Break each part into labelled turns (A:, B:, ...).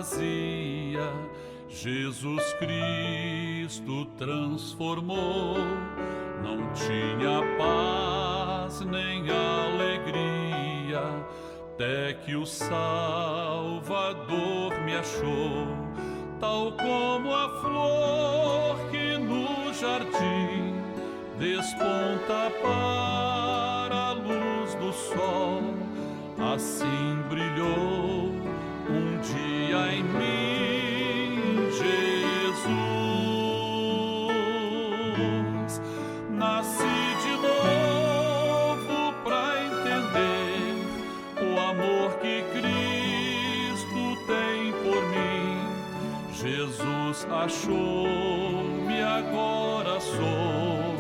A: vazia, Jesus Cristo transformou. Não tinha paz nem alegria, até que o Salvador me achou. Tal como a flor que no jardim desponta para a luz do sol, assim brilhou um dia em mim Jesus. Nasci de novo pra entender o amor que Cristo tem por mim. Jesus achou-me, agora sou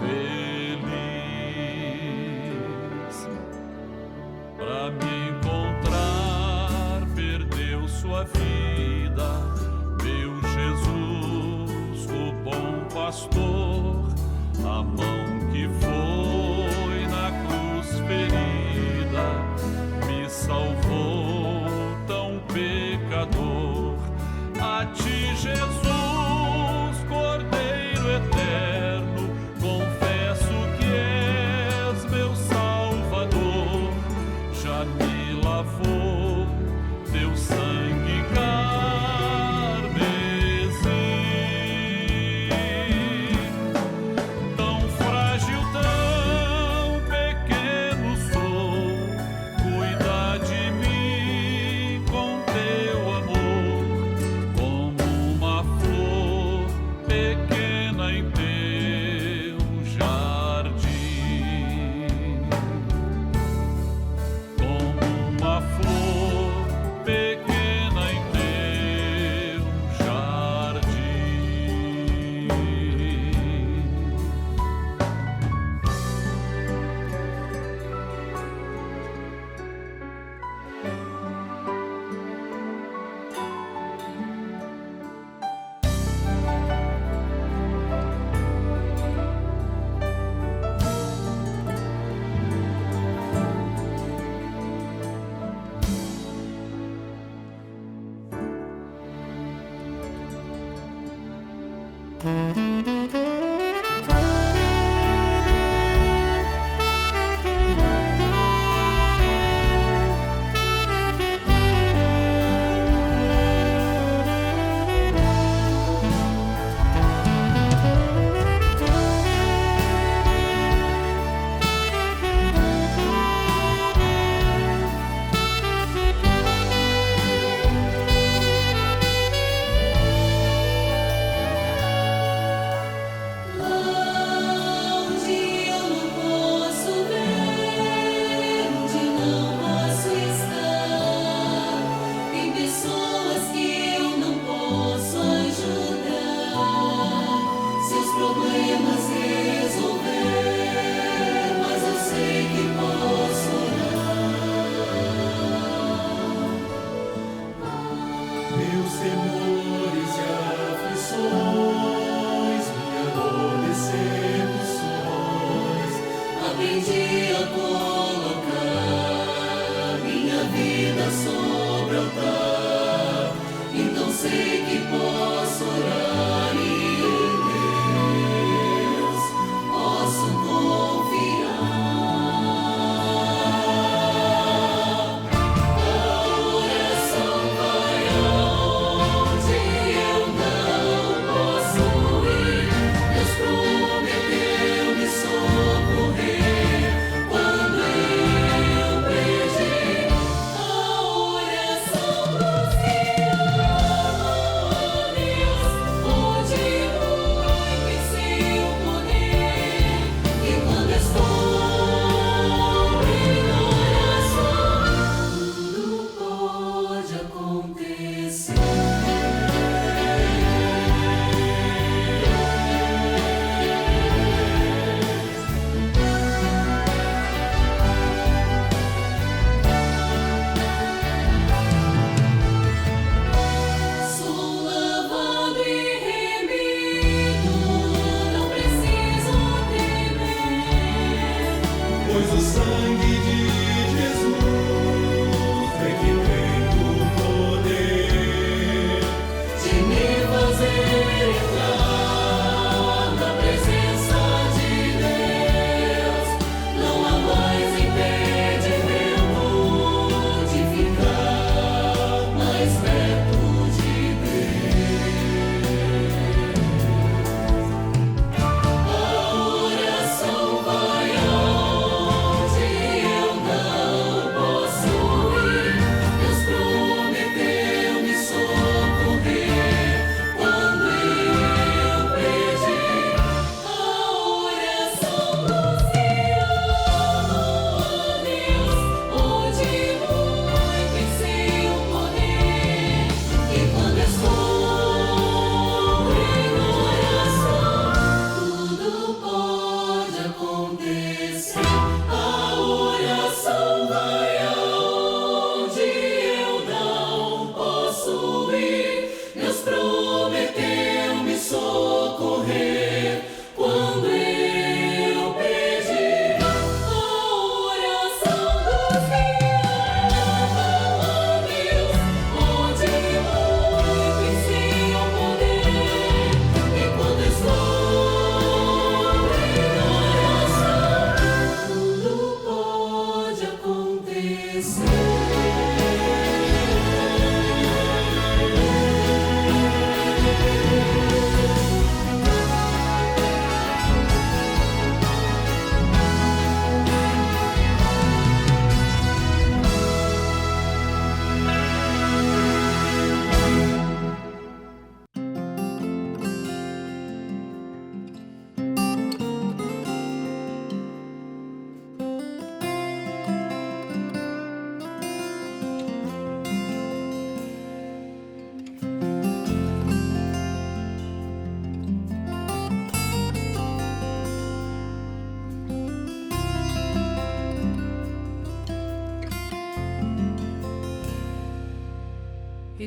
A: feliz. Pra me encontrar, perdeu sua vida, meu Jesus, o bom pastor. A mão que foi na cruz ferida me salvou, tão pecador. A ti, Jesus, Cordeiro eterno, confesso que és meu Salvador. Já me lavou teu sangue carmesim. Tão frágil, tão pequeno sou, cuida de mim com teu amor, como uma flor pequena em teu jardim. Como uma flor pequena em teu jardim.
B: Meus temores e aflições, minha dor, decepções, aprendi a colocar minha vida sobre o altar. Então sei que posso orar e em Deus posso confiar. Pois o sangue de Jesus é que tem o poder.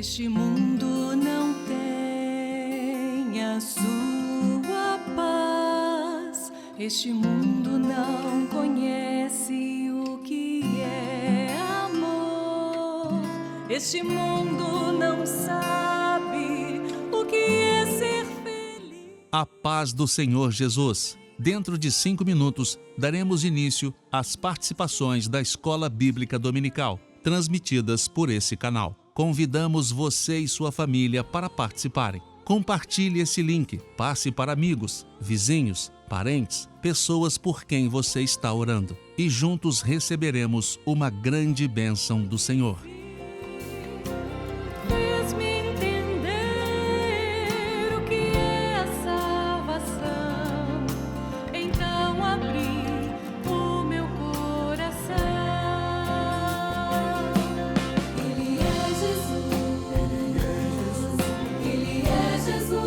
C: Este mundo não tem a sua paz. Este mundo não conhece o que é amor. Este mundo não sabe o que é ser feliz.
D: A paz do Senhor Jesus. Dentro de 5 minutos, daremos início às participações da Escola Bíblica Dominical, transmitidas por esse canal. Convidamos você e sua família para participarem. Compartilhe esse link, passe para amigos, vizinhos, parentes, pessoas por quem você está orando. E juntos receberemos uma grande bênção do Senhor.
C: Fez-me entender o que é a salvação. Então abri o meu coração. Ele é Jesus. Ele é Jesus.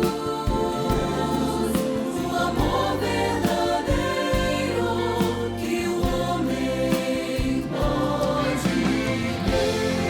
C: O amor verdadeiro que o homem pode ter.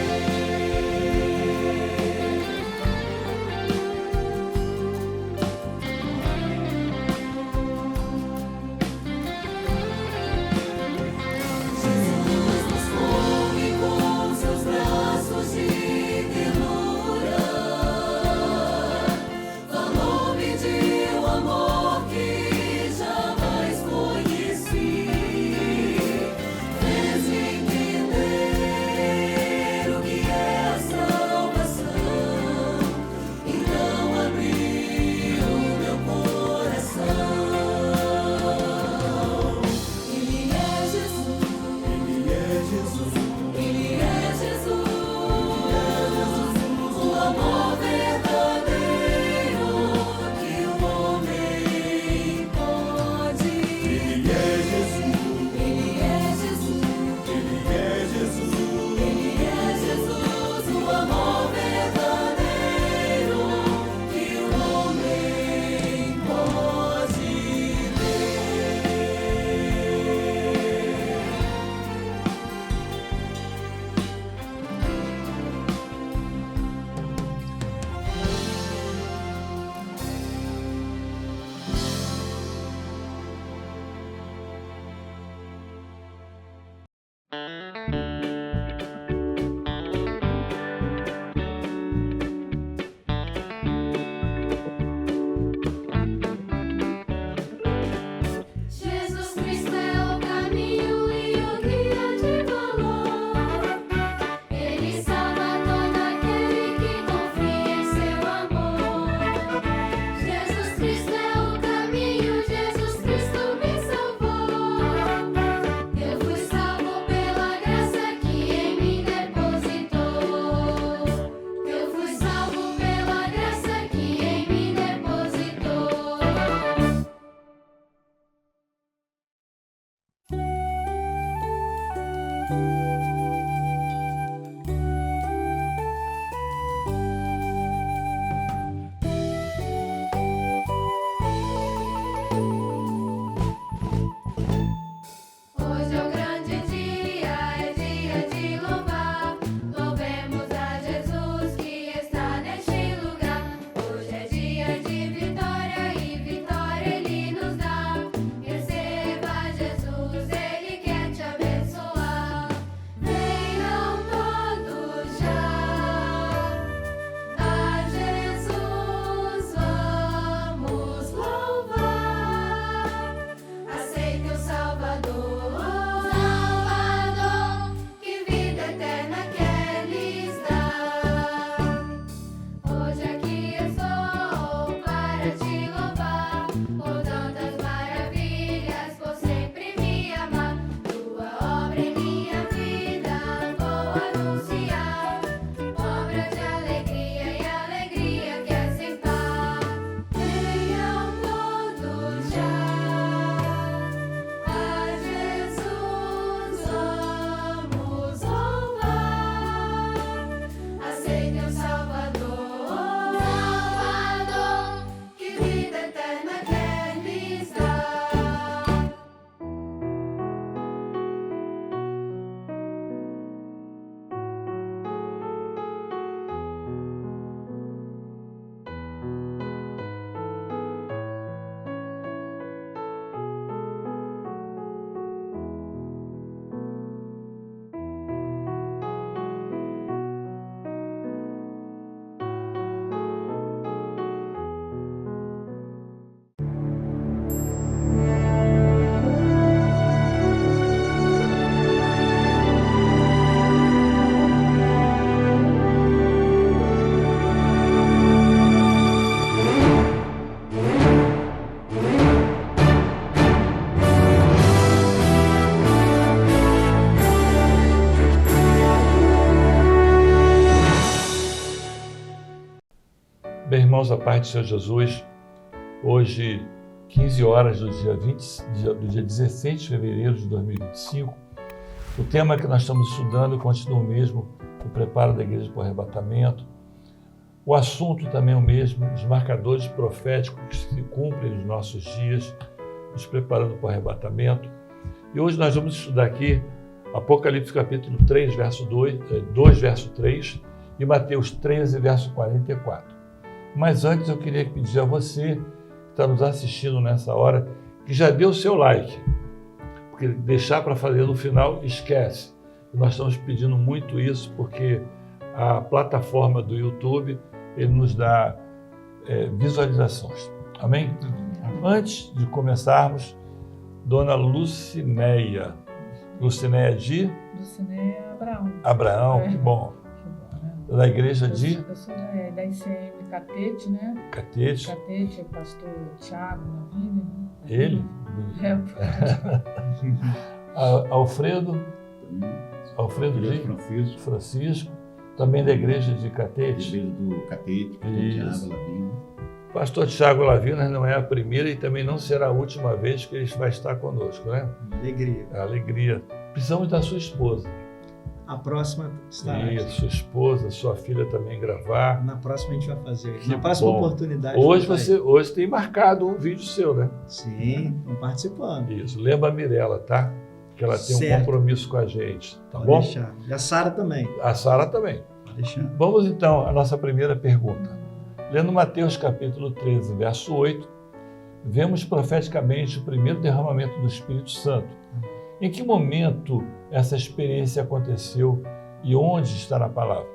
E: irmãos, a paz do Senhor Jesus. Hoje, 15 horas do dia 16 de fevereiro de 2025. O tema que nós estamos estudando continua o mesmo, o preparo da igreja para o arrebatamento. O assunto também é o mesmo, os marcadores proféticos que se cumprem nos nossos dias, nos preparando para o arrebatamento. E hoje nós vamos estudar aqui Apocalipse capítulo 3, verso 2, verso 3 e Mateus 13, verso 44. Mas antes eu queria pedir a você que está nos assistindo nessa hora, que já deu o seu like, porque deixar para fazer no final, esquece. Nós estamos pedindo muito isso porque a plataforma do YouTube, ele nos dá visualizações. Amém? Antes de começarmos, Dona Lucinéia de?
F: Lucinéia Abraão.
E: Abraão, que bom. Da igreja de?
F: Eu sou da ICM Catete, né?
E: Catete.
F: Catete, é o pastor Tiago Lavínia, né?
E: Ele? Alfredo de? Francisco. Também da igreja de Catete.
G: Igreja do Catete, Tiago Lavínia.
E: Pastor Tiago Lavínia não é a primeira e também não será a última vez que ele vai estar conosco, né?
H: Alegria.
E: Alegria. Precisamos da sua esposa.
H: A próxima estará
E: aqui. Sua esposa, sua filha também gravar.
H: Na próxima a gente vai fazer.
E: Que
H: na próxima
E: bom.
H: Oportunidade.
E: Hoje tem marcado um vídeo seu, né?
H: Sim, estão participando.
E: Isso. Lembra a Mirella, tá? Que ela tem um compromisso com a gente. Tá
H: Pode
E: bom?
H: Deixar. E a Sara também.
E: A Sara também.
H: Pode deixar.
E: Vamos então à nossa primeira pergunta. Lendo Mateus capítulo 13, verso 8, vemos profeticamente o primeiro derramamento do Espírito Santo. Em que momento essa experiência aconteceu e onde está na palavra?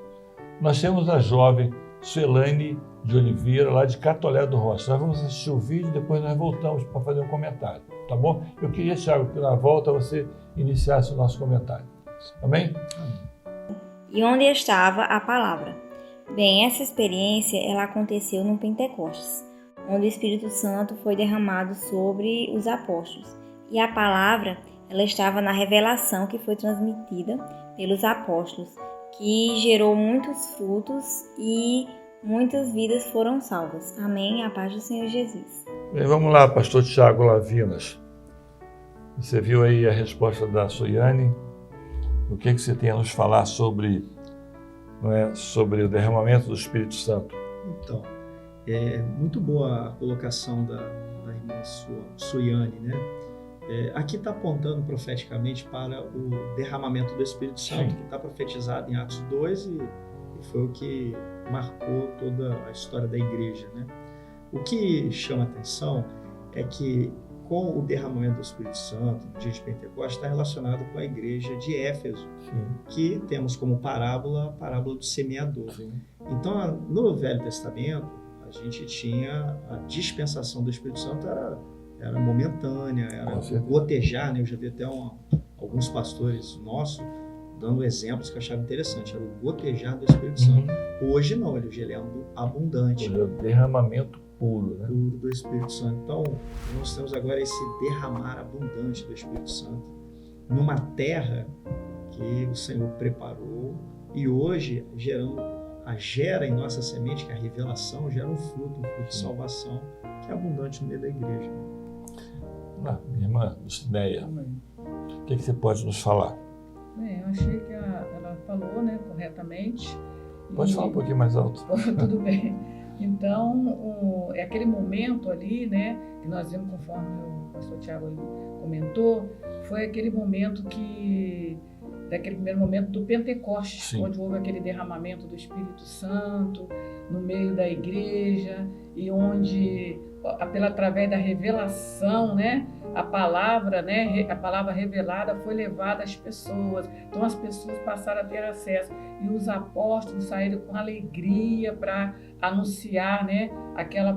E: Nós temos a jovem Suelane de Oliveira, lá de Catolé do Rocha. Nós vamos assistir o vídeo e depois nós voltamos para fazer um comentário, tá bom? Eu queria, Thiago, que na volta você iniciasse o nosso comentário. Amém?
I: E onde estava a palavra? Bem, essa experiência ela aconteceu no Pentecostes, onde o Espírito Santo foi derramado sobre os apóstolos. E a palavra ela estava na revelação que foi transmitida pelos apóstolos, que gerou muitos frutos e muitas vidas foram salvas. Amém? A paz do Senhor Jesus.
E: Bem, vamos lá, pastor Tiago Lavinas. Você viu aí a resposta da Suiane? O que você tem a nos falar sobre o derramamento do Espírito Santo?
H: Então, é muito boa a colocação da irmã Suiane, né? Aqui está apontando profeticamente para o derramamento do Espírito Santo, Sim. que está profetizado em Atos 2 e foi o que marcou toda a história da igreja, né? O que chama atenção é que com o derramamento do Espírito Santo no dia de Pentecostes está relacionado com a igreja de Éfeso, Sim. que temos como parábola a parábola do semeador. Sim. Então, no Velho Testamento, a gente tinha a dispensação do Espírito Santo era momentânea, era gotejar, né? Eu já vi até alguns pastores nossos dando exemplos que eu achava interessante, era o gotejar do Espírito Santo. Hoje não, ele é abundante.
E: Hoje é o derramamento puro, né?
H: Puro do Espírito Santo. Então, nós temos agora esse derramar abundante do Espírito Santo numa terra que o Senhor preparou e hoje gera em nossa semente, que é a revelação, gera um fruto de salvação que é abundante no meio da igreja.
E: Minha irmã Lucinéia, o que você pode nos falar?
F: Bem, eu achei que ela falou, né, corretamente.
E: Pode falar um pouquinho mais alto.
F: Tudo bem. Então, é aquele momento ali, né, que nós vimos, conforme o pastor Tiago comentou, foi aquele momento daquele primeiro momento do Pentecostes, Sim. onde houve aquele derramamento do Espírito Santo no meio da igreja e onde, através da revelação, né, a palavra revelada foi levada às pessoas. Então as pessoas passaram a ter acesso e os apóstolos saíram com alegria para anunciar, né, aquela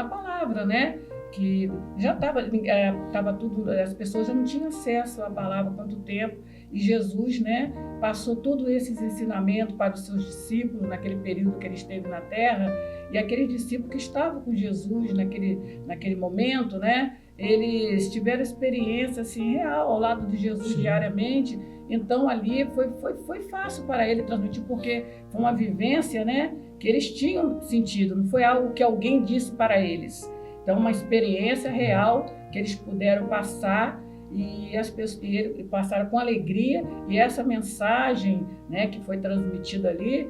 F: palavra, né, que já estava tudo, as pessoas já não tinham acesso à palavra há quanto tempo, e Jesus, né, passou todos esses ensinamentos para os seus discípulos naquele período que ele esteve na terra, e aqueles discípulos que estavam com Jesus naquele momento, né, eles tiveram experiência assim, real ao lado de Jesus Sim. diariamente. Então ali foi fácil para ele transmitir, porque foi uma vivência, né, que eles tinham sentido, não foi algo que alguém disse para eles. Então, uma experiência real que eles puderam passar e as pessoas e passaram com alegria, e essa mensagem, né, que foi transmitida ali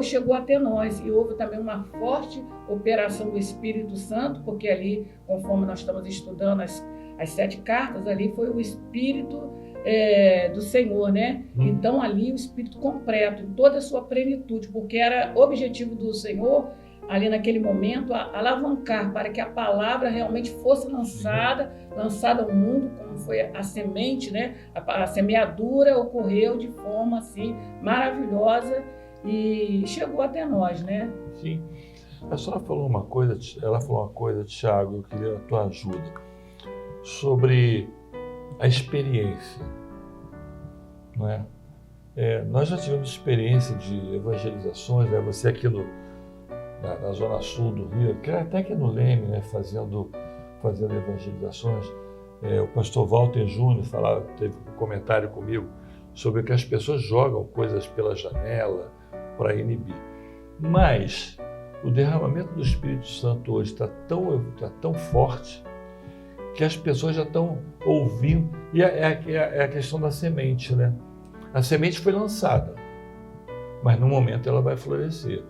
F: chegou até nós, e houve também uma forte operação do Espírito Santo, porque ali, conforme nós estamos estudando as 7 cartas, ali foi o Espírito do Senhor, né? Então ali o Espírito completo, em toda a sua plenitude, porque era objetivo do Senhor ali naquele momento, alavancar para que a palavra realmente fosse lançada ao mundo, como foi a semente, né? A semeadura ocorreu de forma assim maravilhosa e chegou até nós, né?
E: Sim. A senhora falou uma coisa, Tiago, eu queria a tua ajuda, sobre a experiência, não é? Nós já tivemos experiência de evangelizações, né? Você aqui na Zona Sul do Rio, até aqui no Leme, né, fazendo evangelizações. O pastor Walter Júnior teve um comentário comigo sobre que as pessoas jogam coisas pela janela para inibir. Mas o derramamento do Espírito Santo hoje está tão forte que as pessoas já estão ouvindo. E é a questão da semente, né? A semente foi lançada, mas no momento ela vai florescer.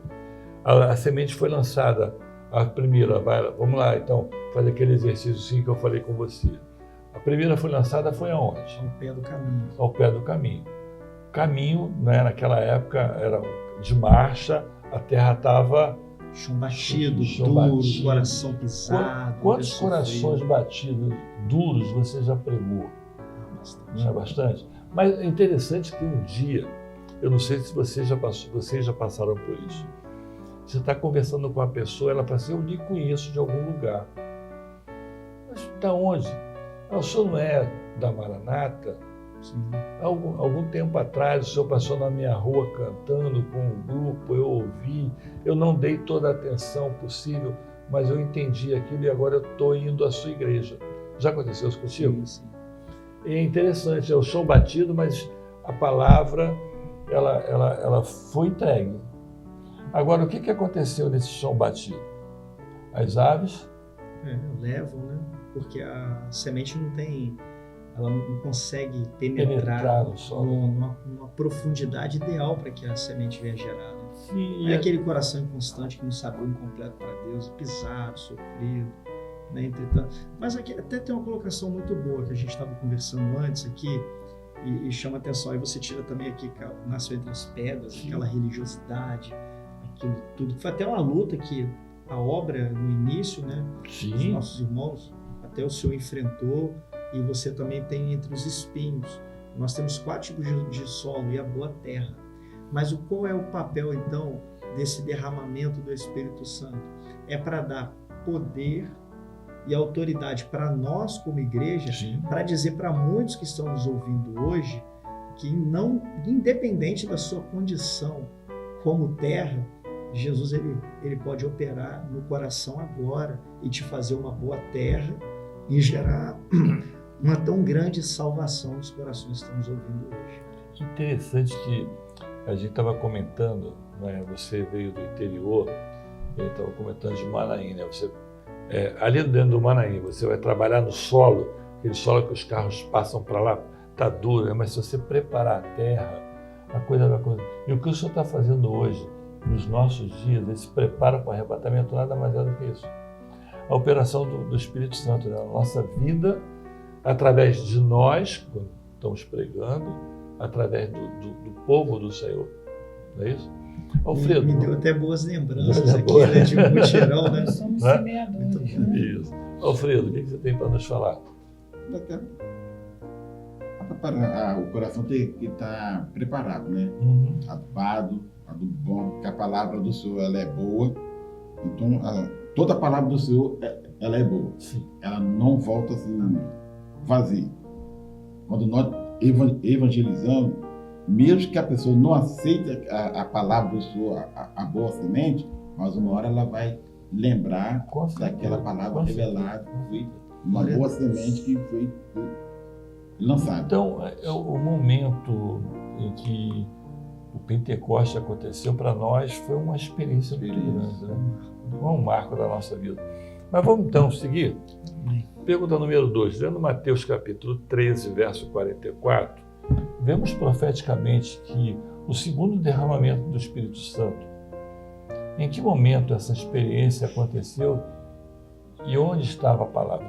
E: A semente foi lançada, a primeira, vamos lá então, fazer aquele exercício que eu falei com você. A primeira foi lançada foi aonde?
H: Ao pé do caminho.
E: Ao pé do caminho. Caminho, né, naquela época, era de marcha, a terra estava...
H: Chão batido, duro, coração pisado.
E: Quantos corações batidos, duros, você já pregou?
H: Bastante.
E: Não é bastante? Mas é interessante que um dia, eu não sei se vocês já passaram por isso, você está conversando com uma pessoa, ela fala assim, eu lhe conheço de algum lugar. Mas da onde? O senhor não é da Maranata?
H: Sim.
E: Algum tempo atrás, o senhor passou na minha rua cantando com um grupo, eu ouvi, eu não dei toda a atenção possível, mas eu entendi aquilo e agora eu estou indo à sua igreja. Já aconteceu isso contigo?
H: Sim.
E: É interessante, é o chão batido, mas a palavra, ela foi entregue. Agora, o que aconteceu nesse chão batido? As aves?
H: Levam, né? Porque a semente ela não consegue penetrar
E: no solo.
H: numa profundidade ideal para que a semente venha gerar. Né?
E: Sim,
H: é aquele coração inconstante que não sabe o incompleto para Deus, pisado, sofrido, né? Entretanto, mas aqui até tem uma colocação muito boa que a gente estava conversando antes aqui e chama atenção. Aí você tira também aqui que nasceu entre as pedras, sim, aquela religiosidade, aquilo tudo. Foi até uma luta que a obra no início, né?
E: Sim.
H: Os nossos irmãos, até o Senhor enfrentou. E você também tem entre os espinhos. Nós temos 4 tipos de solo e a boa terra. Mas qual é o papel, então, desse derramamento do Espírito Santo? É para dar poder e autoridade para nós, como igreja, para dizer para muitos que estão nos ouvindo hoje que, não, independente da sua condição como terra, Jesus ele pode operar no coração agora e te fazer uma boa terra e gerar uma tão grande salvação nos corações que estamos ouvindo hoje.
E: Que interessante que a gente estava comentando, né? Você veio do interior, ele estava comentando de Manaim, né? Ali dentro do Manaim, você vai trabalhar no solo, aquele solo que os carros passam para lá, está duro, né? Mas se você preparar a terra, a coisa vai acontecer. E o que o senhor está fazendo hoje, nos nossos dias, esse preparo para o arrebatamento, nada mais é do que isso. A operação do Espírito Santo na nossa vida, através de nós, quando estamos pregando, através do povo do Senhor. Não é isso? Alfredo.
H: Me deu até boas lembranças aqui, né, de mutirão, né?
F: Nós somos semeadores.
E: Isso. Alfredo, o que você tem para nos falar?
G: O coração tem que estar preparado, né? Adubado, bom, porque a palavra do Senhor ela é boa. Então, toda a palavra do Senhor ela é boa.
E: Sim.
G: Ela não volta assim vazia. Quando nós evangelizamos, mesmo que a pessoa não aceite a palavra do Senhor, a boa semente, mas uma hora ela vai lembrar daquela palavra revelada, que foi uma boa semente que foi lançada.
E: Então, é o momento em que o Pentecoste aconteceu, para nós foi uma experiência muito grande, né? Foi um marco da nossa vida. Mas vamos então seguir. Pergunta número 2. Lendo Mateus capítulo 13, verso 44, vemos profeticamente que o segundo derramamento do Espírito Santo, em que momento essa experiência aconteceu e onde estava a palavra?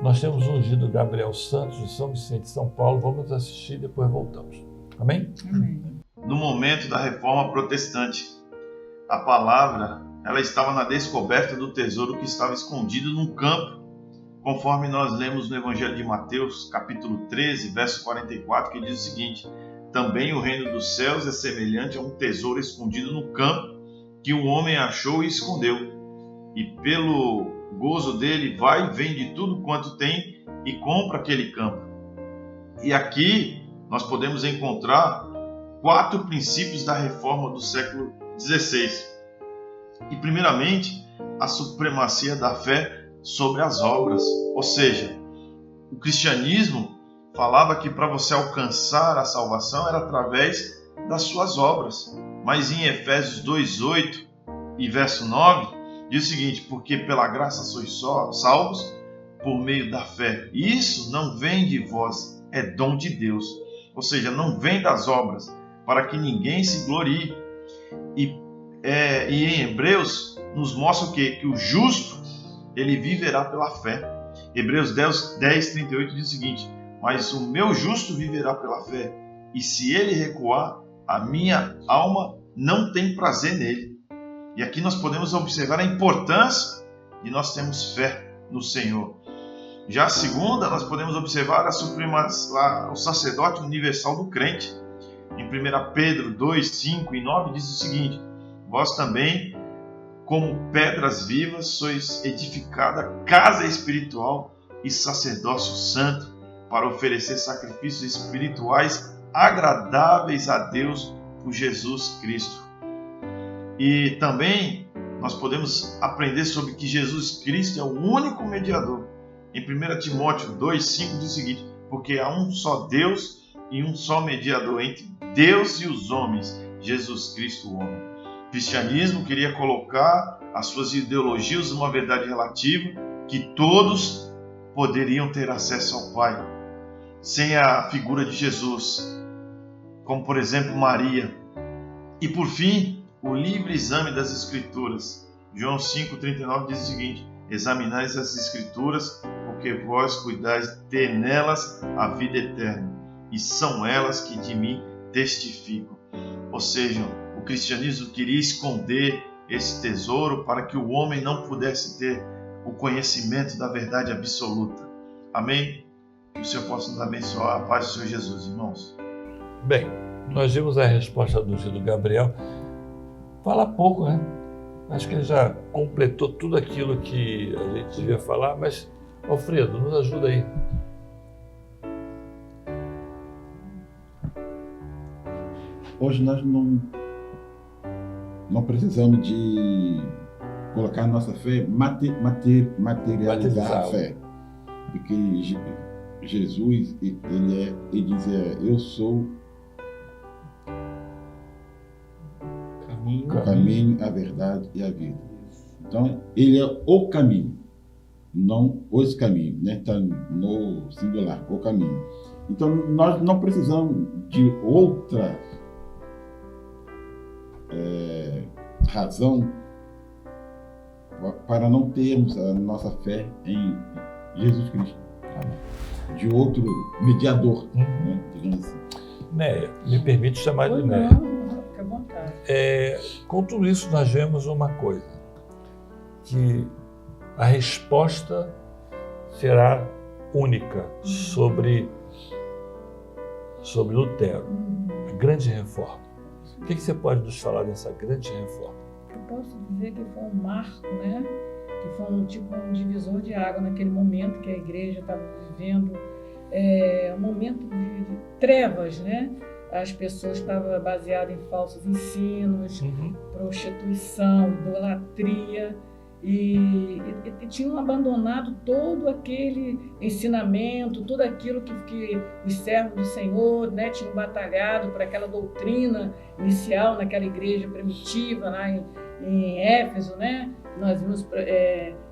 E: Nós temos o ungido Gabriel Santos, de São Vicente de São Paulo. Vamos assistir e depois voltamos. Amém?
F: Amém.
J: No momento da Reforma Protestante, a palavra ela estava na descoberta do tesouro que estava escondido num campo, conforme nós lemos no Evangelho de Mateus, capítulo 13, verso 44, que diz o seguinte: também o reino dos céus é semelhante a um tesouro escondido no campo, que o homem achou e escondeu. E pelo gozo dele vai e vende tudo quanto tem e compra aquele campo. E aqui nós podemos encontrar 4 princípios da reforma do século XVI. E primeiramente, a supremacia da fé sobre as obras. Ou seja, o cristianismo falava que para você alcançar a salvação era através das suas obras. Mas em Efésios 2:8 e verso 9, diz o seguinte: porque pela graça sois salvos por meio da fé. Isso não vem de vós, é dom de Deus. Ou seja, não vem das obras, para que ninguém se glorie. E em Hebreus nos mostra o quê? Que o justo, ele viverá pela fé. Hebreus 10:38 diz o seguinte: mas o meu justo viverá pela fé, e se ele recuar, a minha alma não tem prazer nele. E aqui nós podemos observar a importância de nós termos fé no Senhor. Já a segunda, nós podemos observar o sacerdote universal do crente. Em 1 Pedro 2, 5 e 9 diz o seguinte: vós também, como pedras vivas, sois edificada casa espiritual e sacerdócio santo, para oferecer sacrifícios espirituais agradáveis a Deus por Jesus Cristo. E também nós podemos aprender sobre que Jesus Cristo é o único mediador. Em 1 Timóteo 2,5 diz o seguinte: porque há um só Deus e um só mediador entre Deus e os homens, Jesus Cristo, o homem. O cristianismo queria colocar as suas ideologias numa verdade relativa, que todos poderiam ter acesso ao Pai, sem a figura de Jesus, como por exemplo Maria. E por fim, o livre exame das Escrituras. João 5,39 diz o seguinte: examinais as Escrituras, porque vós cuidais de ter nelas a vida eterna, e são elas que de mim testificam. Ou seja, o cristianismo queria esconder esse tesouro para que o homem não pudesse ter o conhecimento da verdade absoluta. Amém? Que o Senhor possa nos abençoar. A paz do Senhor Jesus, irmãos.
E: Bem, nós vimos a resposta do ungido Gabriel. Fala pouco, né? Acho que ele já completou tudo aquilo que a gente devia falar, mas, Alfredo, nos ajuda aí.
G: Hoje nós não precisamos de colocar nossa fé, materializar a fé. Porque Jesus, ele dizia: eu sou o caminho, a verdade e a vida. Então, ele é o caminho, não os caminhos, né? Está no singular, o caminho. Então, nós não precisamos de outra razão para não termos a nossa fé em Jesus Cristo. De outro mediador, né? Digamos assim.
E: Néia, me permite chamar de Néia.
F: Fique à vontade.
E: Com tudo isso, nós vemos uma coisa, que a resposta será única sobre Lutero, a grande reforma. O que você pode nos falar dessa grande reforma?
F: Eu posso dizer que foi um marco, né? Que foi um divisor de água naquele momento que a igreja estava vivendo, um momento de trevas, né? As pessoas estavam baseadas em falsos ensinos, prostituição, idolatria, e tinham abandonado todo aquele ensinamento, tudo aquilo que os servos do Senhor, né, tinham batalhado por aquela doutrina inicial naquela igreja primitiva lá em Éfeso, né? Nós vimos,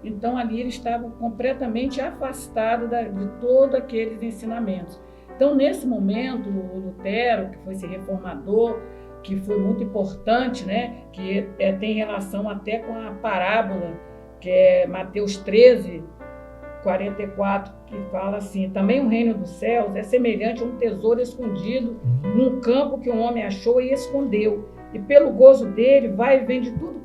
F: então ali eles estavam completamente afastados de todos aqueles ensinamentos. Então, nesse momento, o Lutero, que foi esse reformador, que foi muito importante, né? Que tem relação até com a parábola, que é Mateus 13, 44, que fala assim: também o reino dos céus é semelhante a um tesouro escondido num campo que um homem achou e escondeu. E pelo gozo dele, vai e vende tudo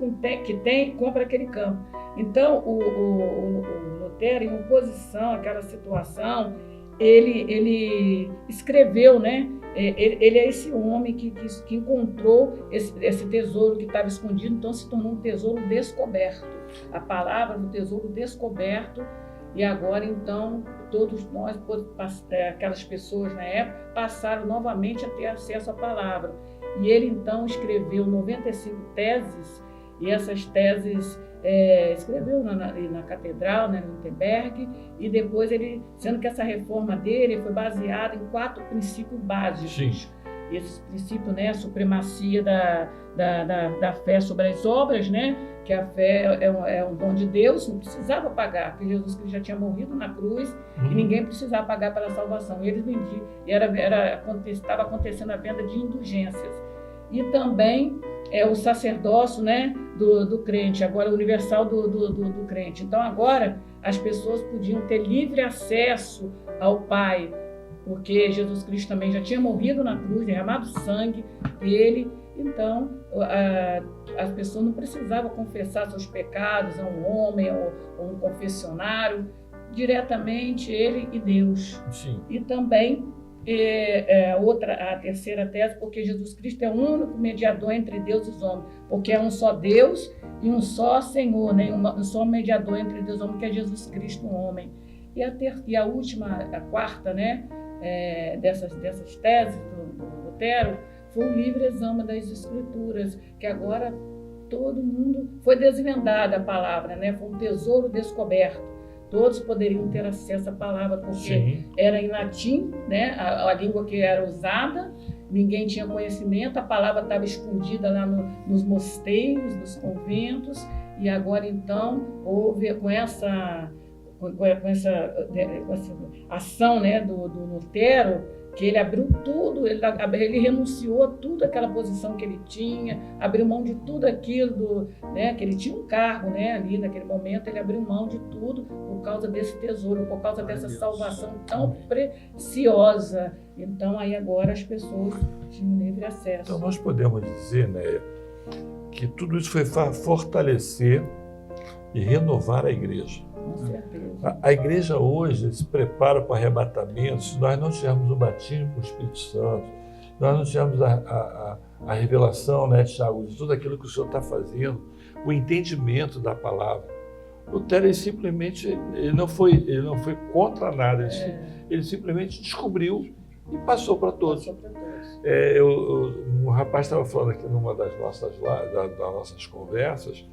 F: que tem e compra aquele campo. Então, o Lutero, em oposição àquela situação, ele escreveu, né? Ele é esse homem que encontrou esse tesouro que estava escondido, então se tornou um tesouro descoberto. A palavra do tesouro descoberto. E agora, então, todos nós, aquelas pessoas na época, passaram novamente a ter acesso à palavra. E ele, então, escreveu 95 teses, e essas teses escreveu na catedral, né, em Wittenberg, e depois ele, sendo que essa reforma dele foi baseada em 4 princípios básicos.
E: Sim.
F: Esses princípios, né, a supremacia da fé sobre as obras, né, que a fé é um dom de Deus, não precisava pagar, porque Jesus Cristo já tinha morrido na cruz e ninguém precisava pagar pela salvação. E eles vendiam, e estava acontecendo a venda de indulgências. E também o sacerdócio, né, do crente, agora universal do crente. Então agora as pessoas podiam ter livre acesso ao Pai, porque Jesus Cristo também já tinha morrido na cruz, derramado sangue dele. Então, as pessoas não precisavam confessar seus pecados a um homem ou um confessionário, diretamente ele e Deus.
E: Sim.
F: E também a terceira tese, porque Jesus Cristo é o único mediador entre Deus e os homens, porque é um só Deus e um só Senhor, né? Um só mediador entre Deus e os homens, que é Jesus Cristo, um homem. E a última, a quarta, né, dessas teses do Lutero, foi o livre exame das Escrituras, que agora todo mundo foi desvendada a palavra, né? Foi um tesouro descoberto. Todos poderiam ter acesso à palavra, porque
E: Sim.
F: era em latim, né? A língua que era usada, ninguém tinha conhecimento, a palavra estava escondida lá nos mosteiros, nos conventos, e agora então houve com essa ação, né, do Lutero, que ele abriu tudo, ele renunciou a tudo aquela posição que ele tinha, abriu mão de tudo aquilo, né, que ele tinha um cargo, né, ali naquele momento, ele abriu mão de tudo por causa desse tesouro, por causa dessa salvação tão preciosa. Então aí agora as pessoas tinham livre acesso.
E: Então nós podemos dizer, né, que tudo isso foi fortalecer e renovar a igreja.
F: Com certeza.
E: A igreja hoje se prepara para o arrebatamento. Se nós não tivermos o batismo com o Espírito Santo, nós não tivermos a revelação, né, Tiago, de tudo aquilo que o Senhor está fazendo, o entendimento da palavra. Lutero, ele não foi contra nada, ele simplesmente descobriu e passou para todos. Um rapaz estava falando aqui numa das nossas conversas,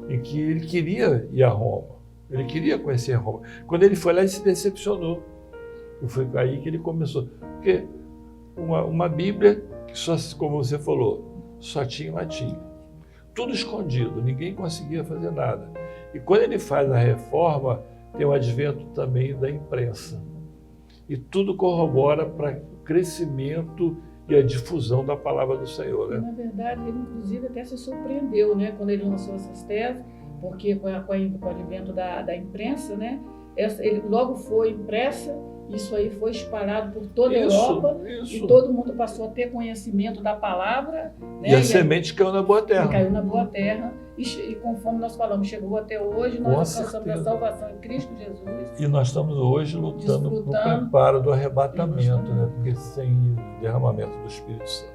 E: em que ele queria ir a Roma. Ele queria conhecer Roma. Quando ele foi lá, ele se decepcionou. E foi aí que ele começou. Porque uma Bíblia, que só, como você falou, só tinha em latim. Tudo escondido, ninguém conseguia fazer nada. E quando ele faz a reforma, tem o advento também da imprensa. E tudo corrobora para o crescimento e a difusão da palavra do Senhor, né?
F: Na verdade, ele inclusive até se surpreendeu, né, quando ele lançou essas teses, porque com o advento da imprensa, né, ele logo foi impressa, isso aí foi espalhado por toda a Europa, e todo mundo passou a ter conhecimento da palavra. Né,
E: e a semente caiu na boa terra.
F: Caiu na boa terra, e conforme nós falamos, chegou até hoje, nós alcançamos a salvação em Cristo Jesus.
E: E nós estamos hoje lutando no preparo do arrebatamento, né, porque sem derramamento do Espírito Santo.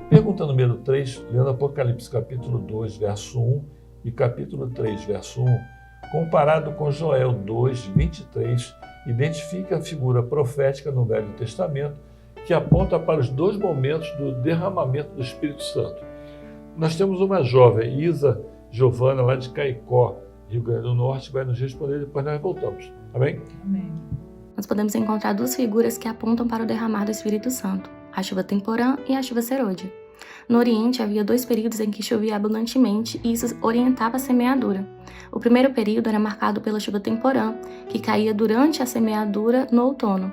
E: Pergunta número 3, lendo Apocalipse capítulo 2, verso 1, e capítulo 3, verso 1, comparado com Joel 2, 23, identifica a figura profética no Velho Testamento que aponta para os 2 momentos do derramamento do Espírito Santo. Nós temos uma jovem, Isa Giovana, lá de Caicó, Rio Grande do Norte, vai nos responder, depois nós voltamos. Amém?
F: Amém.
K: Nós podemos encontrar duas figuras que apontam para o derramar do Espírito Santo, a chuva temporã e a chuva serôdia. No Oriente havia 2 períodos em que chovia abundantemente e isso orientava a semeadura. O primeiro período era marcado pela chuva temporã, que caía durante a semeadura no outono,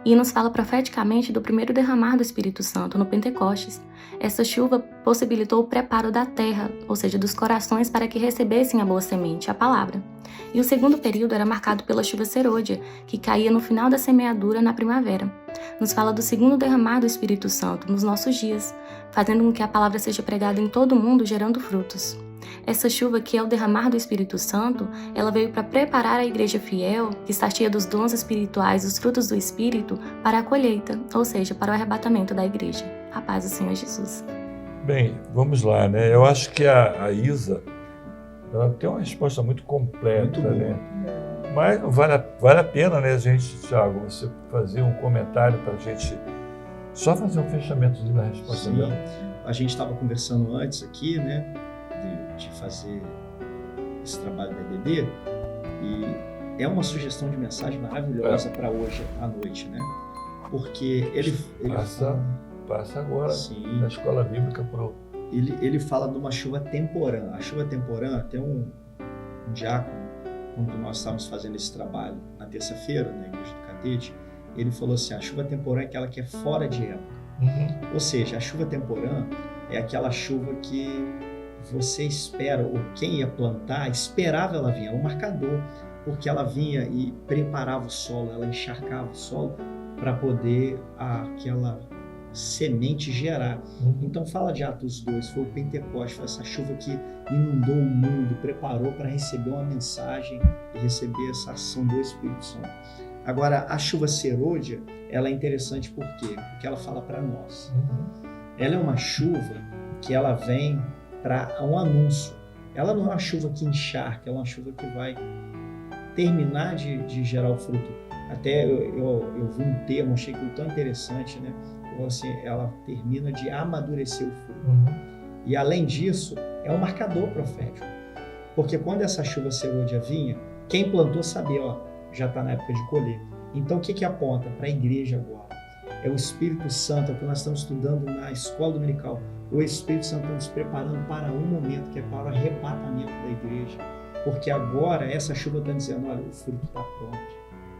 K: e nos fala profeticamente do primeiro derramar do Espírito Santo no Pentecostes. Essa chuva possibilitou o preparo da terra, ou seja, dos corações para que recebessem a boa semente, a palavra. E o segundo período era marcado pela chuva serôdia, que caía no final da semeadura na primavera. Nos fala do segundo derramar do Espírito Santo nos nossos dias, fazendo com que a palavra seja pregada em todo o mundo, gerando frutos. Essa chuva, que é o derramar do Espírito Santo, ela veio para preparar a igreja fiel, que está cheia dos dons espirituais, dos frutos do Espírito, para a colheita, ou seja, para o arrebatamento da igreja. A paz do Senhor Jesus.
E: Bem, vamos lá, né? Eu acho que a Isa, ela tem uma resposta muito completa,
H: Muito
E: né? Mas vale a pena, né, gente, Thiago, você fazer um comentário para a gente, só fazer um fechamento na resposta
H: Sim.
E: dela.
H: A gente estava conversando antes aqui, né, de fazer esse trabalho da EBD, e é uma sugestão de mensagem maravilhosa para hoje à noite, né? Porque ele
E: Passa agora
H: Sim.
E: na escola bíblica pro...
H: Ele fala de uma chuva temporã. A chuva temporã, até um diácono, quando nós estávamos fazendo esse trabalho na terça-feira, na igreja do Catete, ele falou assim, a chuva temporã é aquela que é fora de época. Ou seja, a chuva temporã é aquela chuva que você espera, ou quem ia plantar, esperava ela vir, é um marcador, porque ela vinha e preparava o solo, ela encharcava o solo para poder aquela semente gerar. Então fala de Atos 2, foi o Pentecostes, foi essa chuva que inundou o mundo, preparou para receber uma mensagem e receber essa ação do Espírito Santo. Agora, a chuva serôdia, ela é interessante por quê? Porque ela fala para nós. Ela é uma chuva que ela vem para um anúncio. Ela não é uma chuva que encharca, ela é uma chuva que vai terminar de gerar o fruto. Até eu vi um termo, achei que tão interessante, né? Assim, ela termina de amadurecer o fruto. E além disso, é um marcador profético. Porque quando essa chuva serôdia vinha, quem plantou sabia, ó, já está na época de colher. Então o que aponta para a igreja agora? É o Espírito Santo, é o que nós estamos estudando na escola dominical. O Espírito Santo está nos preparando para um momento que é para o arrebatamento da igreja. Porque agora essa chuva está dizendo, olha, o fruto está pronto.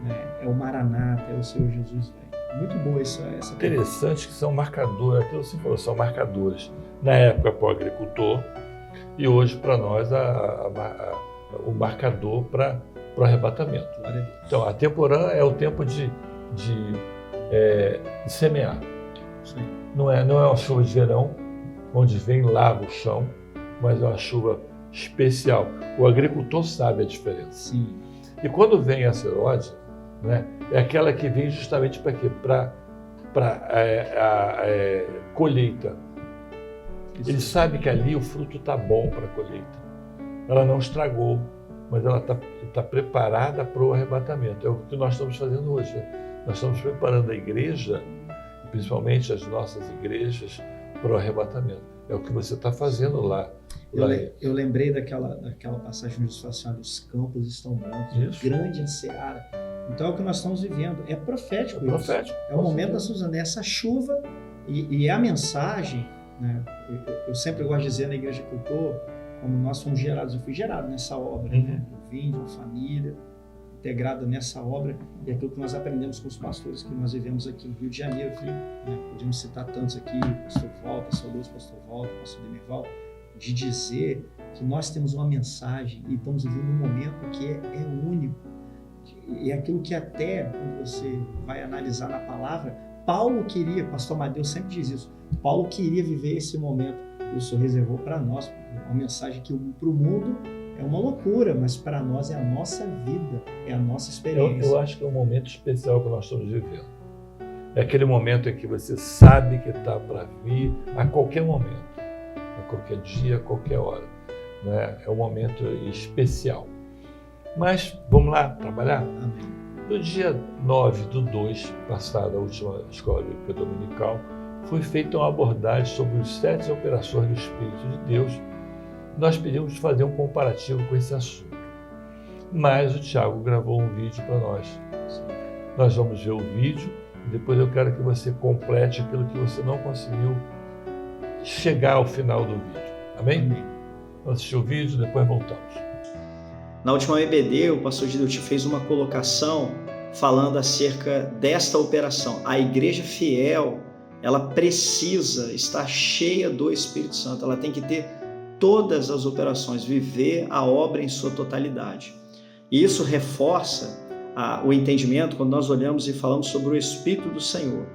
H: Né? É o Maranata, é o Senhor Jesus vem. Muito boa essa
E: Interessante que são marcadores, aquilo que você falou, são marcadores. Na época para o agricultor e hoje para nós o marcador para o arrebatamento. Então a temporã é o tempo de semear.
H: Sim.
E: Não é uma chuva de verão, onde vem lava o chão, mas é uma chuva especial. O agricultor sabe a diferença.
H: Sim.
E: E quando vem a serôdia, né, é aquela que vem justamente para quê? Para colheita. Ele sabe que ali o fruto está bom para a colheita. Ela não estragou, mas ela está preparada para o arrebatamento. É o que nós estamos fazendo hoje. Né? Nós estamos preparando a igreja, principalmente as nossas igrejas, para o arrebatamento. É o que você está fazendo lá.
H: Eu lembrei daquela passagem onde Jesus fala assim, os campos estão brancos, grande a seara. Então é o que nós estamos vivendo. É profético isso.
E: Profético.
H: É o momento da Suzana, essa chuva e a mensagem, né? Eu sempre gosto de dizer na igreja que eu estou, como nós fomos gerados, eu fui gerado nessa obra, né? Eu vim de uma família integrada nessa obra e aquilo que nós aprendemos com os pastores que nós vivemos aqui no Rio de Janeiro, né? Podemos citar tantos aqui, pastor Walter, saudoso pastor Walter, pastor Demival, de dizer que nós temos uma mensagem e estamos vivendo um momento que é único. E aquilo que até, quando você vai analisar na palavra, Paulo queria, pastor Amadeu sempre diz isso, Paulo queria viver esse momento e o Senhor reservou para nós, uma mensagem que para o mundo é uma loucura, mas para nós é a nossa vida, é a nossa experiência.
E: Eu acho que é um momento especial que nós estamos vivendo. É aquele momento em que você sabe que está para vir a qualquer momento, a qualquer dia, a qualquer hora. Né? É um momento especial. Mas vamos lá trabalhar?
H: Amém.
E: No dia 9/2, passada a última escola bíblica dominical, foi feita uma abordagem sobre os 7 operações do Espírito de Deus. Nós pedimos fazer um comparativo com esse assunto. mas o Tiago gravou um vídeo para nós. Nós vamos ver o vídeo e depois eu quero que você complete aquilo que você não conseguiu chegar ao final do vídeo. Amém? Vamos assistir o vídeo, depois voltamos.
H: Na última EBD, o pastor Gideuti fez uma colocação falando acerca desta operação. A igreja fiel, ela precisa estar cheia do Espírito Santo, ela tem que ter todas as operações, viver a obra em sua totalidade. E isso reforça o entendimento quando nós olhamos e falamos sobre o Espírito do Senhor.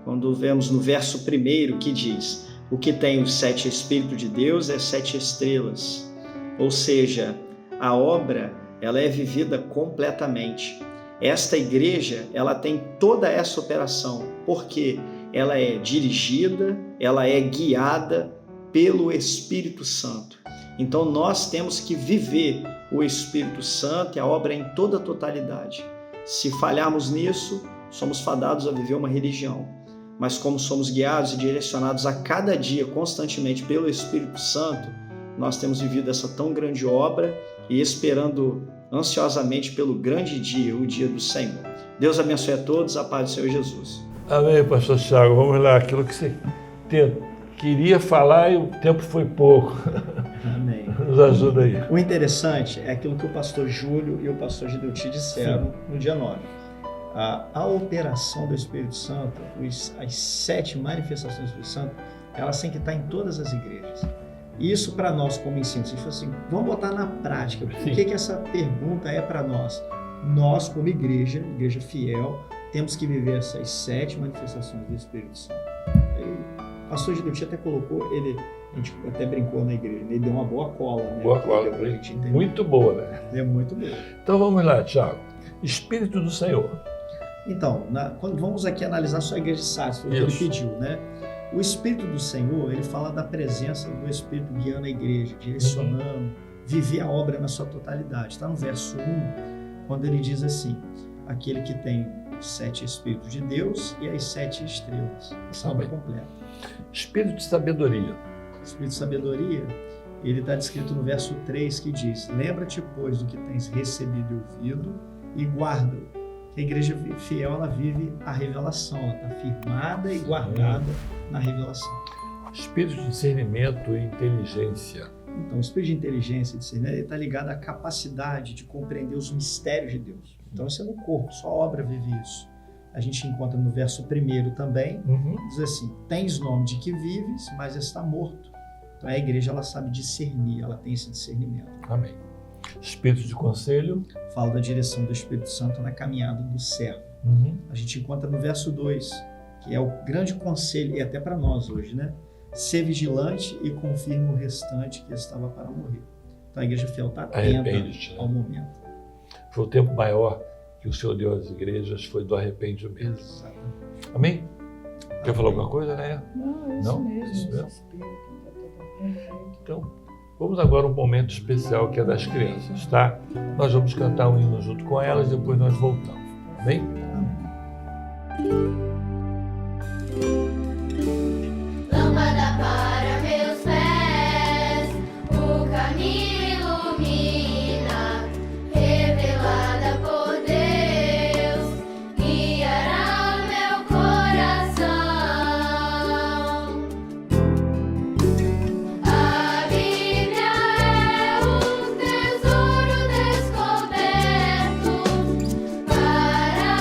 H: Quando vemos no verso 1 que diz: o que tem os 7 Espíritos de Deus é 7 estrelas. Ou seja, a obra ela é vivida completamente. Esta igreja ela tem toda essa operação, porque ela é dirigida, ela é guiada pelo Espírito Santo. Então nós temos que viver o Espírito Santo e a obra em toda a totalidade. Se falharmos nisso, somos fadados a viver uma religião. Mas como somos guiados e direcionados a cada dia, constantemente pelo Espírito Santo, nós temos vivido essa tão grande obra e esperando ansiosamente pelo grande dia, o dia do Senhor. Deus abençoe a todos, a paz do Senhor Jesus.
E: Amém, pastor Tiago. Vamos lá, aquilo que você queria falar e o tempo foi pouco.
H: Amém.
E: Nos ajuda aí.
H: O interessante é aquilo que o pastor Júlio e o pastor Gideuti disseram no dia 9. A operação do Espírito Santo, as 7 manifestações do Espírito Santo, elas têm que estar em todas as igrejas. Isso para nós como ensino, se for assim, vamos botar na prática. Por que essa pergunta é para nós? Nós como igreja fiel, temos que viver essas 7 manifestações do Espírito Santo. O pastor Gideuti até colocou, a gente até brincou na igreja, ele deu uma boa cola. Né?
E: Boa cola, pra gente entender. Muito boa, né?
H: É muito boa.
E: Então vamos lá, Tiago. Espírito do Senhor.
H: Então, quando vamos aqui analisar só a igreja de Sardes, foi o que ele pediu, né? O Espírito do Senhor, ele fala da presença do Espírito guiando a igreja, direcionando, viver a obra na sua totalidade. Está no verso 1, quando ele diz assim: aquele que tem os 7 Espíritos de Deus e as 7 estrelas. Essa obra completa. Espírito de sabedoria. Espírito de sabedoria, ele está descrito no verso 3 que diz: lembra-te, pois, do que tens recebido e ouvido e guarda-o. A igreja fiel, ela vive a revelação, ela está firmada e guardada na revelação. Espírito de discernimento e inteligência. Então, o espírito de inteligência e discernimento está ligado à capacidade de compreender os mistérios de Deus. Então, isso é no corpo, só a obra vive isso. A gente encontra no verso 1 também, diz assim: tens nome de que vives, mas está morto. Então, a igreja ela sabe discernir, ela tem esse discernimento. Amém. Espírito de conselho. Fala da direção do Espírito Santo na caminhada do servo. A gente encontra no verso 2, que é o grande conselho, e até para nós hoje, né? Ser vigilante e confirma o restante que estava para morrer. Então a igreja fiel está atenta ao momento. Foi o tempo maior que o Senhor deu às igrejas, foi do arrependimento. Exatamente. Amém? Quer falar alguma coisa, né?
F: Não, é isso mesmo.
E: Então, vamos agora a um momento especial que é das crianças, tá? Nós vamos cantar um hino junto com elas, depois nós voltamos. Amém?
B: Lâmpada para meus pés, o caminho ilumina, revelada por Deus, guiará meu coração. A Bíblia é um tesouro descoberto para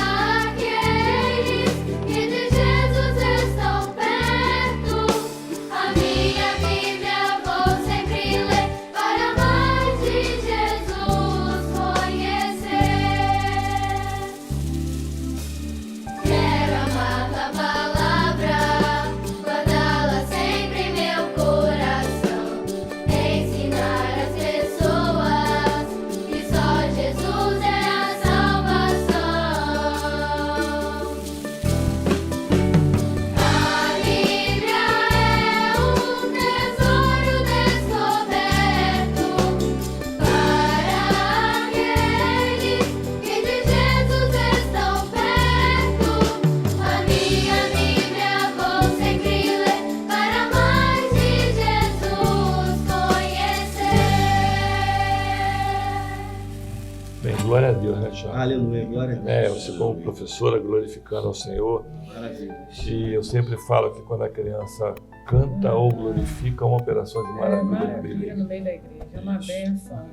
B: aqueles que de Jesus estão
E: né, Thiago?
H: Aleluia, glória a Deus.
E: Você como professora glorificando ao Senhor.
H: Maravilha.
E: E eu sempre falo que quando a criança canta ou glorifica, é uma operação de maravilha no meio da
F: Maravilha no meio da igreja, é uma benção.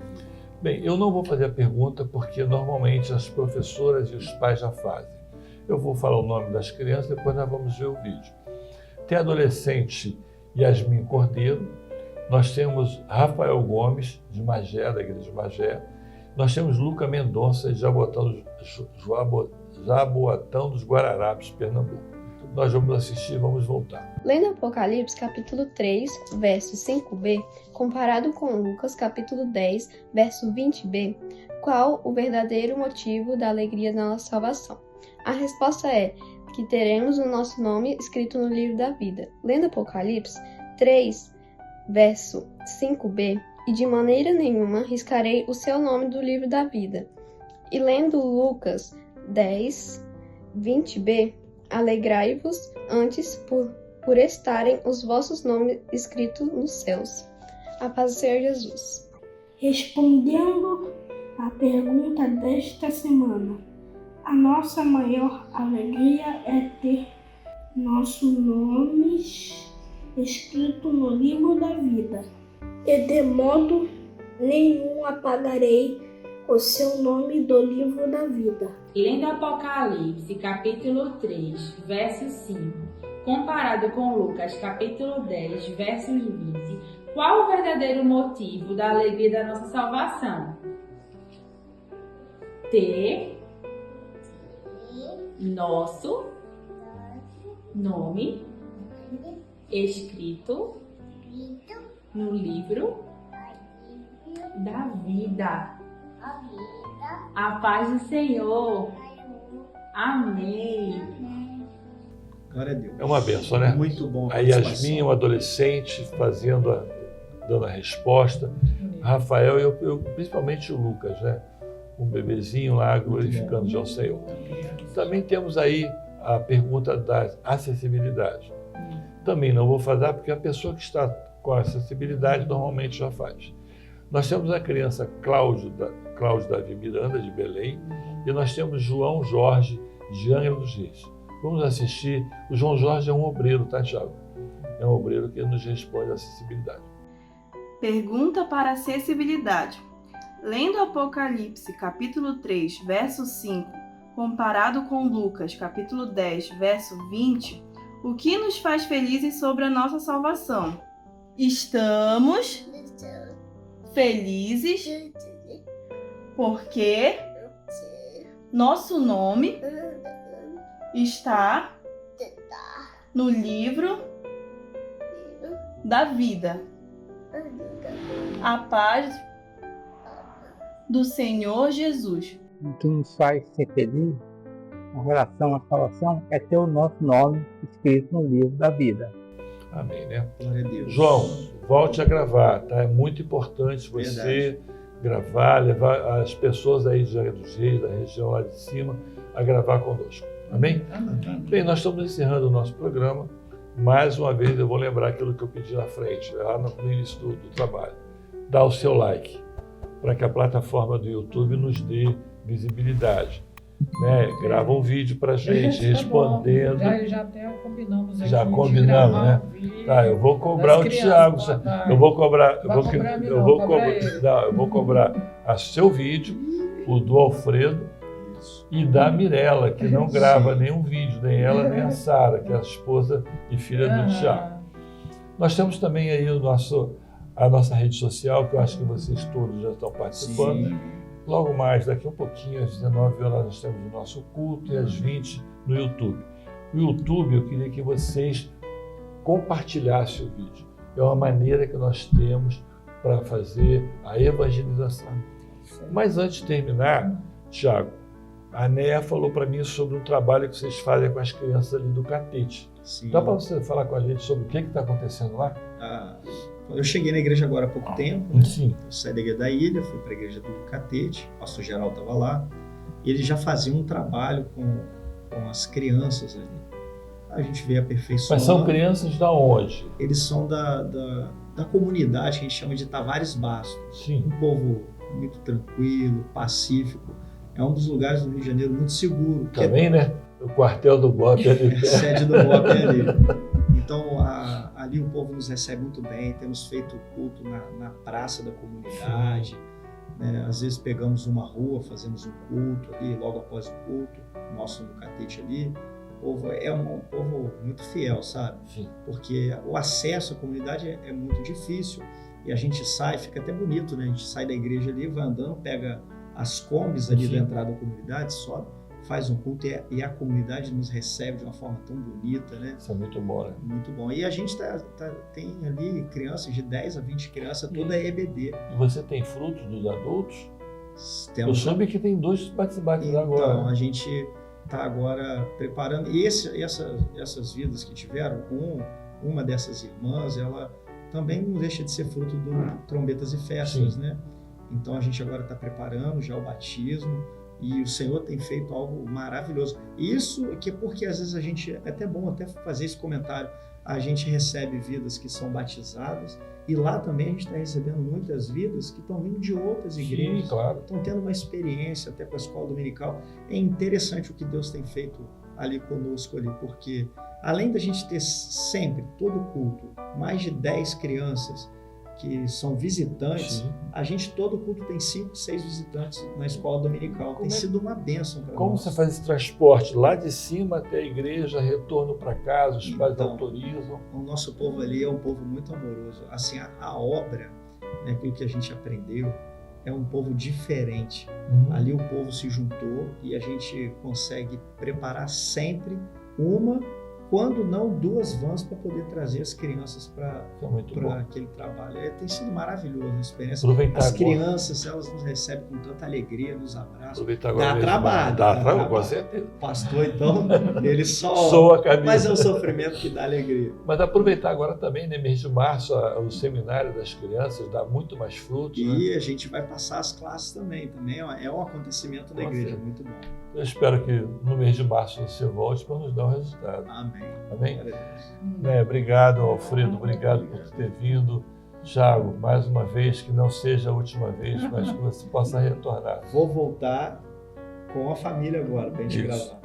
E: Bem, eu não vou fazer a pergunta porque normalmente as professoras e os pais já fazem. Eu vou falar o nome das crianças, depois nós vamos ver o vídeo. Tem a adolescente Yasmin Cordeiro, nós temos Rafael Gomes, de Magé, da igreja de Magé, nós temos Luca Mendonça, de Jaboatão dos Guararapes, Pernambuco. Nós vamos assistir e vamos voltar.
L: Lendo Apocalipse, capítulo 3, verso 5b, comparado com Lucas, capítulo 10, verso 20b, qual o verdadeiro motivo da alegria da nossa salvação? A resposta é que teremos o nosso nome escrito no livro da vida. Lendo Apocalipse 3, verso 5b, e de maneira nenhuma riscarei o seu nome do livro da vida. E lendo Lucas 10, 20b, alegrai-vos antes por estarem os vossos nomes escritos nos céus. A paz do Senhor Jesus.
M: Respondendo à pergunta desta semana, a nossa maior alegria é ter nossos nomes escritos no livro da vida. E de modo nenhum apagarei o seu nome do livro da vida.
N: Lendo Apocalipse, capítulo 3, verso 5, comparado com Lucas, capítulo 10, versos 20, qual o verdadeiro motivo da alegria da nossa salvação? Ter nosso nome escrito no livro da vida. A paz do Senhor. Amém.
H: Glória a Deus.
E: É uma benção, né?
H: Muito bom.
E: A Yasmin, um adolescente, dando a resposta. Rafael e principalmente o Lucas, né? Um bebezinho lá glorificando já o Senhor. Também temos aí a pergunta da acessibilidade. Também não vou fazer porque a pessoa que está com acessibilidade normalmente já faz. Nós temos a criança Cláudio Davi Miranda, de Belém, e nós temos João Jorge, de Angra dos Reis. Vamos assistir. O João Jorge é um obreiro, tá, Thiago? É um obreiro que nos responde à acessibilidade.
O: Pergunta para acessibilidade. Lendo Apocalipse, capítulo 3, verso 5, comparado com Lucas, capítulo 10, verso 20, o que nos faz felizes sobre a nossa salvação? Estamos felizes porque nosso nome está no livro da vida. A paz do Senhor Jesus.
P: O que nos faz ser feliz com relação à salvação é ter o nosso nome escrito no livro da vida.
E: Amém, né?
H: Glória a Deus.
E: João, volte a gravar, tá? É muito importante você gravar, levar as pessoas aí de Angra dos Reis, da região lá de cima, a gravar conosco. Amém? Bem, nós estamos encerrando o nosso programa. Mais uma vez eu vou lembrar aquilo que eu pedi na frente, lá no início do trabalho. Dá o seu like, para que a plataforma do YouTube nos dê visibilidade. Né? Grava um vídeo para a gente, respondendo.
F: Já até combinamos aqui.
E: Já combinamos, né? Tá, eu vou cobrar o Thiago. Eu vou cobrar. Eu vou cobrar a seu vídeo, o do Alfredo e da Mirella, que não grava nenhum vídeo, nem ela, nem a Sara, que é a esposa e filha do Thiago. Nós temos também aí a nossa rede social, que eu acho que vocês todos já estão participando. Sim. Logo mais, daqui a um pouquinho, às 19 horas, nós temos o nosso culto e às 20 no YouTube. O YouTube, eu queria que vocês compartilhassem o vídeo. É uma maneira que nós temos para fazer a evangelização. Mas antes de terminar, Thiago, a Néa falou para mim sobre um trabalho que vocês fazem com as crianças ali do Catete.
H: Sim.
E: Dá para você falar com a gente sobre o que está acontecendo lá?
H: Eu cheguei na igreja agora há pouco tempo.
E: Sim.
H: Eu saí da igreja da ilha, fui para a igreja do Catete, o pastor Geraldo estava lá. E eles já faziam um trabalho com as crianças ali. A gente vê aperfeiçoando.
E: Mas são crianças da onde?
H: Eles são da comunidade que a gente chama de Tavares Bastos.
E: Sim.
H: Um povo muito tranquilo, pacífico. É um dos lugares do Rio de Janeiro muito seguro.
E: Também, né? O quartel do BOP ali.
H: A sede do BOP é ali. Então, ali o povo nos recebe muito bem. Temos feito culto na praça da comunidade. Né? Às vezes pegamos uma rua, fazemos um culto ali, logo após o culto, nosso no catete ali. O povo é um povo muito fiel, sabe?
E: Sim.
H: Porque o acesso à comunidade é muito difícil. E a gente sai, fica até bonito, né? A gente sai da igreja ali, vai andando, pega as combis ali da entrada da comunidade, sobe, faz um culto e a comunidade nos recebe de uma forma tão bonita, né?
E: Isso é muito bom, né?
H: Muito bom. E a gente tem ali crianças de 10 a 20 crianças, toda EBD.
E: E você tem frutos dos adultos?
H: Eu
E: soube que tem 2 batizados
H: então,
E: agora.
H: Então, a gente está agora preparando. E essas vidas que tiveram, uma dessas irmãs, ela também não deixa de ser fruto do Trombetas e Festas,
E: Sim.
H: né? Então a gente agora está preparando já o batismo e o Senhor tem feito algo maravilhoso. Isso que é porque às vezes a gente, é até bom até fazer esse comentário, a gente recebe vidas que são batizadas e lá também a gente está recebendo muitas vidas que estão vindo de outras igrejas,
E: Sim, claro.
H: Estão tendo uma experiência até com a escola dominical. É interessante o que Deus tem feito ali conosco ali, porque além da gente ter sempre, todo culto, mais de 10 crianças que são visitantes,
E: Sim.
H: a gente todo culto tem 5, 6 visitantes na escola dominical. Tem sido uma bênção para nós.
E: Como você faz esse transporte lá de cima até a igreja, retorno para casa, os pais autorizam?
H: O nosso povo ali é um povo muito amoroso. Assim, a obra, né, aquilo que a gente aprendeu, é um povo diferente. Ali o povo se juntou e a gente consegue preparar sempre uma, quando não 2 vans para poder trazer as crianças para aquele trabalho. Tem sido maravilhoso a experiência. As crianças, elas nos recebem com tanta alegria, nos abraçam.
E: Aproveitar agora
H: Dá trabalho.
E: Dá trabalho, com certeza.
H: Pastor, então, ele
E: soa a camisa.
H: Mas é um sofrimento que dá alegria.
E: Mas aproveitar agora também, né, mês de março, o seminário das crianças dá muito mais frutos.
H: E
E: né?
H: a gente vai passar as classes também é um acontecimento da igreja, muito bom.
E: Eu espero que no mês de março você volte para nos dar o resultado.
H: Amém.
E: Amém? Obrigado, Alfredo, obrigado por ter vindo. Thiago, mais uma vez, que não seja a última vez, mas que você possa retornar.
H: Vou voltar com a família agora, para a gente gravar.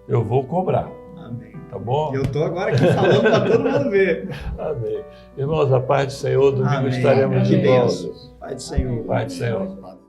E: Eu vou cobrar.
H: Amém.
E: Tá bom?
H: Eu estou agora aqui falando para todo mundo ver.
E: Amém. Irmãos, a paz do Senhor, domingo
H: Amém.
E: estaremos de volta.
H: Paz do Senhor.
E: Paz do Senhor.